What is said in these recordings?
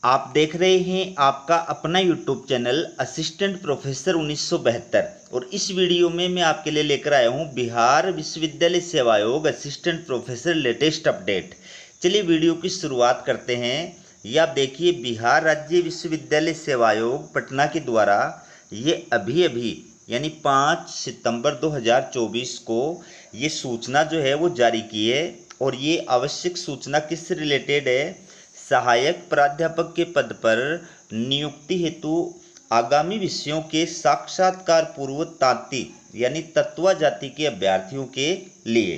आप देख रहे हैं आपका अपना यूट्यूब चैनल असिस्टेंट प्रोफेसर 1972। और इस वीडियो में मैं आपके लिए लेकर आया हूं बिहार विश्वविद्यालय सेवा आयोग असिस्टेंट प्रोफेसर लेटेस्ट अपडेट। चलिए वीडियो की शुरुआत करते हैं। ये आप देखिए, बिहार राज्य विश्वविद्यालय सेवा आयोग पटना के द्वारा ये अभी यानी 5 सितंबर 2024 को ये सूचना जो है वो जारी की है। और ये आवश्यक सूचना किस रिलेटेड है? सहायक प्राध्यापक के पद पर नियुक्ति हेतु आगामी विषयों के साक्षात्कार पूर्व तांती यानी तत्वा जाति के अभ्यर्थियों के लिए।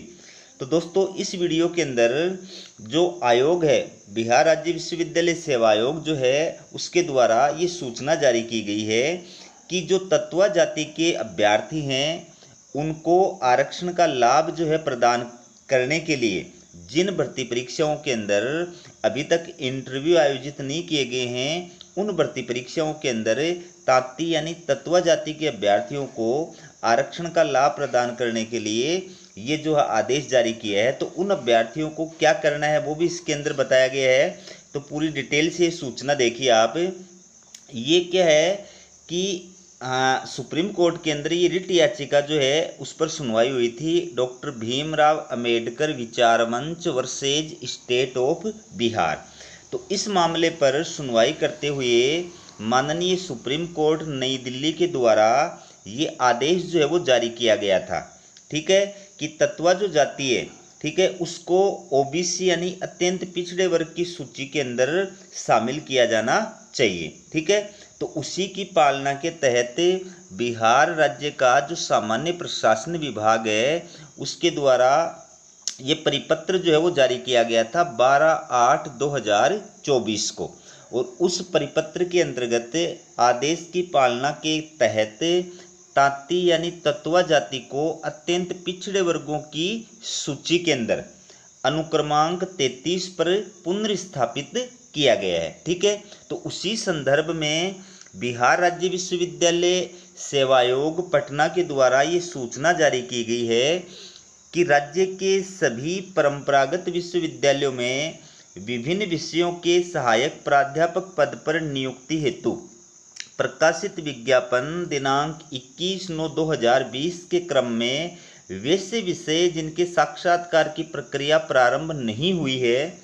तो दोस्तों, इस वीडियो के अंदर जो आयोग है, बिहार राज्य विश्वविद्यालय सेवा आयोग जो है, उसके द्वारा ये सूचना जारी की गई है कि जो तत्वा जाति के अभ्यर्थी हैं उनको आरक्षण का लाभ जो है प्रदान करने के लिए जिन भर्ती परीक्षाओं के अंदर अभी तक इंटरव्यू आयोजित नहीं किए गए हैं, उन भर्ती परीक्षाओं के अंदर तांती यानी तत्वा जाति के अभ्यर्थियों को आरक्षण का लाभ प्रदान करने के लिए ये जो आदेश जारी किया है। तो उन अभ्यर्थियों को क्या करना है वो भी इसके अंदर बताया गया है। तो पूरी डिटेल से सूचना देखिए आप। ये क्या है कि सुप्रीम कोर्ट के अंदर ये रिट याचिका जो है उस पर सुनवाई हुई थी। डॉक्टर भीमराव अंबेडकर विचार मंच वर्सेज स्टेट ऑफ बिहार। तो इस मामले पर सुनवाई करते हुए माननीय सुप्रीम कोर्ट नई दिल्ली के द्वारा ये आदेश जो है वो जारी किया गया था। ठीक है, कि तत्वा जो जाति है, ठीक है, उसको ओबीसी यानी अत्यंत पिछड़े वर्ग की सूची के अंदर शामिल किया जाना चाहिए। ठीक है, तो उसी की पालना के तहत बिहार राज्य का जो सामान्य प्रशासन विभाग है उसके द्वारा ये परिपत्र जो है वो जारी किया गया था 12/8/2024 को। और उस परिपत्र के अंतर्गत आदेश की पालना के तहत तांती यानी तत्वा जाति को अत्यंत पिछड़े वर्गों की सूची के अंदर अनुक्रमांक 33 पर पुनर्स्थापित किया गया है। ठीक है, तो उसी संदर्भ में बिहार राज्य विश्वविद्यालय सेवा आयोग पटना के द्वारा ये सूचना जारी की गई है कि राज्य के सभी परंपरागत विश्वविद्यालयों में विभिन्न विषयों के सहायक प्राध्यापक पद पर नियुक्ति हेतु प्रकाशित विज्ञापन दिनांक 21/9/2020 के क्रम में वैसे विषय जिनके साक्षात्कार की प्रक्रिया प्रारंभ नहीं हुई है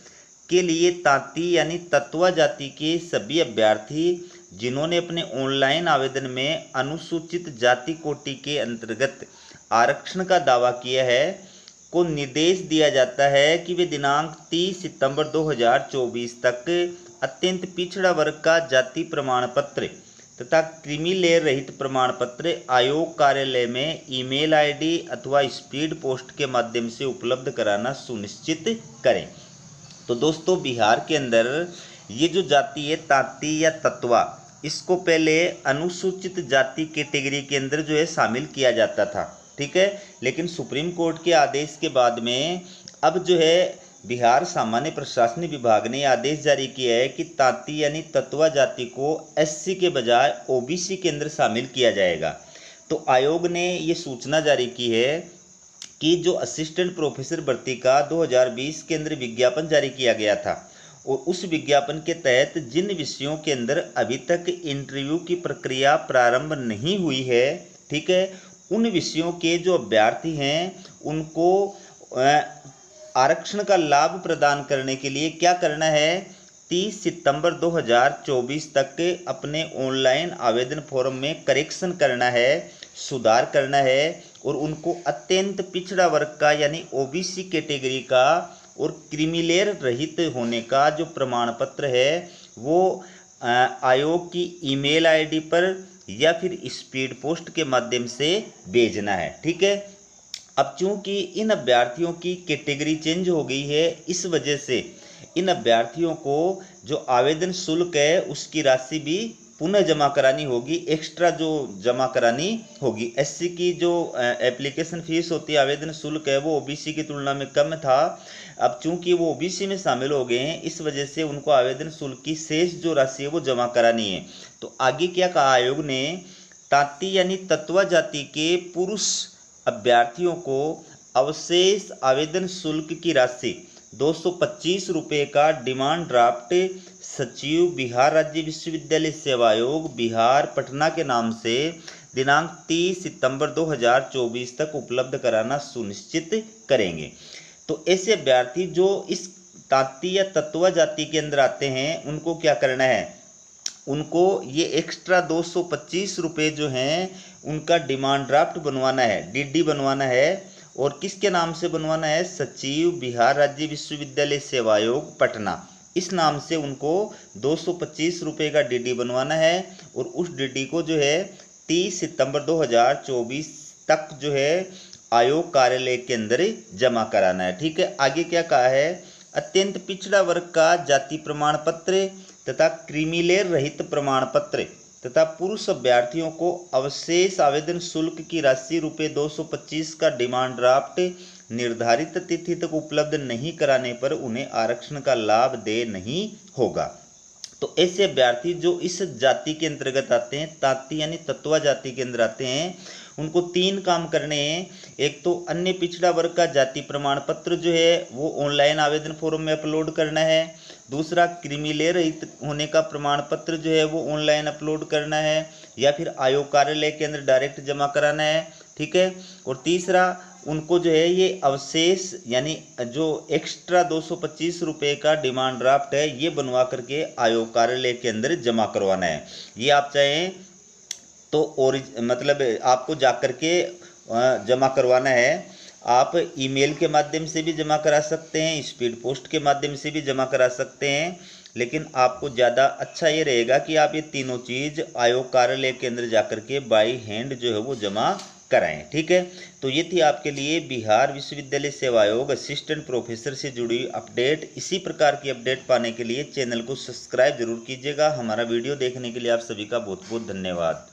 के लिए तांती यानी तत्वा जाति के सभी अभ्यर्थी जिन्होंने अपने ऑनलाइन आवेदन में अनुसूचित जाति कोटि के अंतर्गत आरक्षण का दावा किया है को निर्देश दिया जाता है कि वे दिनांक 30 सितंबर 2024 तक अत्यंत पिछड़ा वर्ग का जाति प्रमाण पत्र तथा क्रीमी लेयर रहित प्रमाण पत्र आयोग कार्यालय में ईमेल आईडी अथवा स्पीड पोस्ट के माध्यम से उपलब्ध कराना सुनिश्चित करें। तो दोस्तों, बिहार के अंदर ये जो जाति है तांती या तत्वा, इसको पहले अनुसूचित जाति कैटेगरी के अंदर जो है शामिल किया जाता था। ठीक है, लेकिन सुप्रीम कोर्ट के आदेश के बाद में अब जो है बिहार सामान्य प्रशासन विभाग ने आदेश जारी किया है कि तांती यानी तत्वा जाति को एससी के बजाय ओबीसी के अंदर शामिल किया जाएगा। तो आयोग ने ये सूचना जारी की है कि जो असिस्टेंट प्रोफेसर भर्ती का 2020 के अंदर विज्ञापन जारी किया गया था और उस विज्ञापन के तहत जिन विषयों के अंदर अभी तक इंटरव्यू की प्रक्रिया प्रारंभ नहीं हुई है, ठीक है, उन विषयों के जो अभ्यर्थी हैं उनको आरक्षण का लाभ प्रदान करने के लिए क्या करना है? 30 सितंबर 2024 तक अपने ऑनलाइन आवेदन फॉर्म में करेक्शन करना है, सुधार करना है और उनको अत्यंत पिछड़ा वर्ग का यानी ओबीसी कैटेगरी का और क्रीमीलेयर रहित होने का जो प्रमाण पत्र है वो आयोग की ईमेल आईडी पर या फिर स्पीड पोस्ट के माध्यम से भेजना है। ठीक है, अब चूंकि इन अभ्यर्थियों की कैटेगरी चेंज हो गई है, इस वजह से इन अभ्यर्थियों को जो आवेदन शुल्क है उसकी राशि भी पुनः जमा करानी होगी, एक्स्ट्रा जो जमा करानी होगी। एससी की जो एप्लीकेशन फीस होती है, आवेदन शुल्क है, वो ओबीसी की तुलना में कम था। अब चूंकि वो ओबीसी में शामिल हो गए हैं, इस वजह से उनको आवेदन शुल्क की शेष जो राशि है वो जमा करानी है। तो आगे क्या कहा आयोग ने? तांती यानी तत्वा जाति के पुरुष अभ्यर्थियों को अवशेष आवेदन शुल्क की राशि 225 रुपये का डिमांड ड्राफ्ट सचिव बिहार राज्य विश्वविद्यालय सेवा आयोग बिहार पटना के नाम से दिनांक 30 सितंबर 2024 तक उपलब्ध कराना सुनिश्चित करेंगे। तो ऐसे अभ्यर्थी जो इस तांती या तत्वा जाति के अंदर आते हैं उनको क्या करना है, उनको ये एक्स्ट्रा 225 रुपये जो हैं उनका डिमांड ड्राफ्ट बनवाना है, डीडी बनवाना है। और किसके नाम से बनवाना है, सचिव बिहार राज्य विश्वविद्यालय सेवा आयोग पटना, इस नाम से उनको 225 रुपये का डीडी बनवाना है। और उस डीडी को जो है 30 सितंबर 2024 तक जो है आयोग कार्यालय के अंदर जमा कराना है। ठीक है, आगे क्या कहा है, अत्यंत पिछड़ा वर्ग का जाति प्रमाण पत्र तथा क्रीमीलेयर रहित प्रमाण पत्र तथा पुरुष अभ्यर्थियों को अवशेष आवेदन शुल्क की राशि रुपये 225 का डिमांड ड्राफ्ट निर्धारित तिथि तक उपलब्ध नहीं कराने पर उन्हें आरक्षण का लाभ दे नहीं होगा। तो ऐसे अभ्यर्थी जो इस जाति के अंतर्गत आते हैं, तांती यानी तत्वा जाति के अंदर आते हैं, उनको 3 काम करने हैं। एक तो अन्य पिछड़ा वर्ग का जाति प्रमाण पत्र जो है वो ऑनलाइन आवेदन फॉर्म में अपलोड करना है। दूसरा, क्रीमीलेयर रहित होने का प्रमाण पत्र जो है वो ऑनलाइन अपलोड करना है या फिर आयोग कार्यालय के अंदर डायरेक्ट जमा कराना है। ठीक है, और तीसरा, उनको जो है ये अवशेष यानी जो एक्स्ट्रा 225 रुपये का डिमांड ड्राफ्ट है ये बनवा करके आयोग कार्यालय के अंदर जमा करवाना है। ये आप चाहें तो मतलब आपको जा करके जमा करवाना है। आप ईमेल के माध्यम से भी जमा करा सकते हैं, स्पीड पोस्ट के माध्यम से भी जमा करा सकते हैं, लेकिन आपको ज़्यादा अच्छा ये रहेगा कि आप ये तीनों चीज़ आयोग कार्यालय के अंदर जा करके बाई हैंड जो है वो जमा कराएं। ठीक है, तो ये थी आपके लिए बिहार विश्वविद्यालय सेवा आयोग असिस्टेंट प्रोफेसर से जुड़ी अपडेट। इसी प्रकार की अपडेट पाने के लिए चैनल को सब्सक्राइब जरूर कीजिएगा। हमारा वीडियो देखने के लिए आप सभी का बहुत बहुत धन्यवाद।